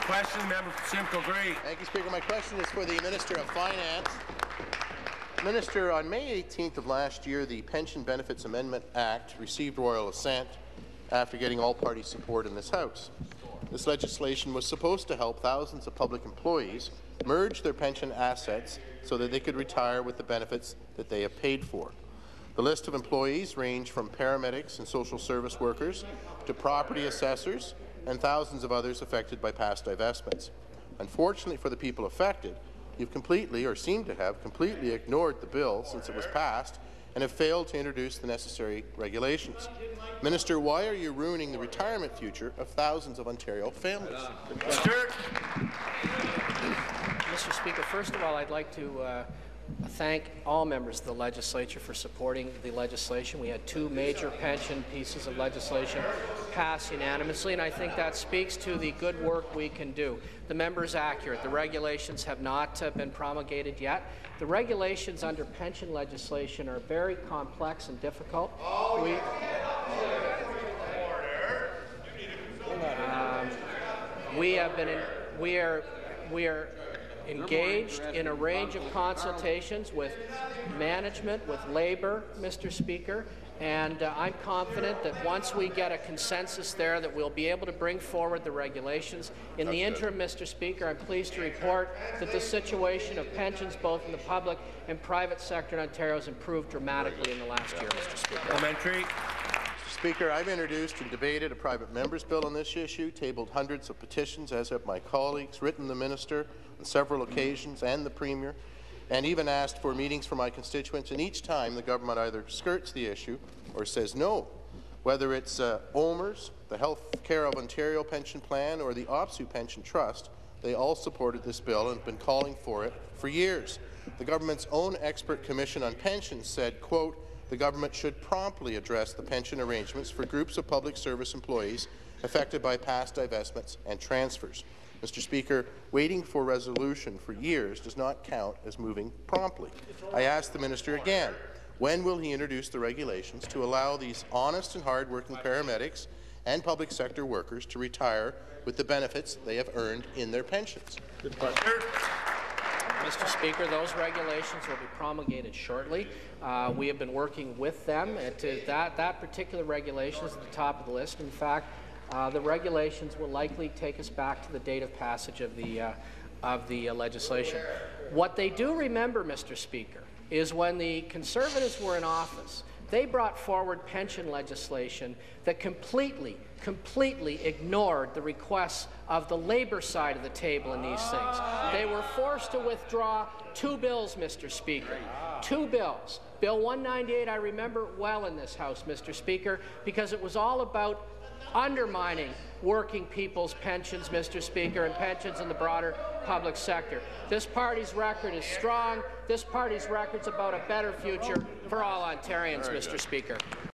Question, member for Simcoe-Grey. Thank you, Speaker. My question is for the Minister of Finance. Minister, on May 18th of last year, the Pension Benefits Amendment Act received royal assent after getting all-party support in this House. This legislation was supposed to help thousands of public employees merge their pension assets so that they could retire with the benefits that they have paid for. The list of employees range from paramedics and social service workers to property assessors and thousands of others affected by past divestments. Unfortunately for the people affected, you've completely, or seem to have completely, ignored the bill since it was passed and have failed to introduce the necessary regulations. Minister, why are you ruining the retirement future of thousands of Ontario families? Mr. Speaker, first of all, I'd like to thank all members of the legislature for supporting the legislation. We had two major pension pieces of legislation pass unanimously, and I think that speaks to the good work we can do. The member is accurate. The regulations have not been promulgated yet. The regulations under pension legislation are very complex and difficult. We are engaged in a range of consultations with management, with Labour, Mr. Speaker, and I'm confident that once we get a consensus there that we'll be able to bring forward the regulations. In the interim, Mr. Speaker, I'm pleased to report that the situation of pensions both in the public and private sector in Ontario has improved dramatically in the last year, Mr. Speaker. Parliamentary. Speaker, I've introduced and debated a private member's bill on this issue, tabled hundreds of petitions, as have my colleagues, written the minister on several occasions and the Premier, and even asked for meetings for my constituents, and each time the government either skirts the issue or says no. Whether it's OMERS, the Health Care of Ontario Pension Plan, or the OPSU Pension Trust, they all supported this bill and have been calling for it for years. The government's own expert commission on pensions said, quote, the government should promptly address the pension arrangements for groups of public service employees affected by past divestments and transfers. Mr. Speaker, waiting for resolution for years does not count as moving promptly. I ask the minister again, when will he introduce the regulations to allow these honest and hard-working paramedics and public sector workers to retire with the benefits they have earned in their pensions? Mr. Speaker, those regulations will be promulgated shortly. We have been working with them. That particular regulation is at the top of the list. In fact, the regulations will likely take us back to the date of passage of the legislation. What they do remember, Mr. Speaker, is when the Conservatives were in office, they brought forward pension legislation that completely ignored the requests of the Labour side of the table in these things. They were forced to withdraw two bills, Mr. Speaker. Two bills. Bill 198 I remember well in this House, Mr. Speaker, because it was all about undermining working people's pensions, Mr. Speaker, and pensions in the broader public sector. This party's record is strong. This party's record's about a better future for all Ontarians, Mr. Speaker.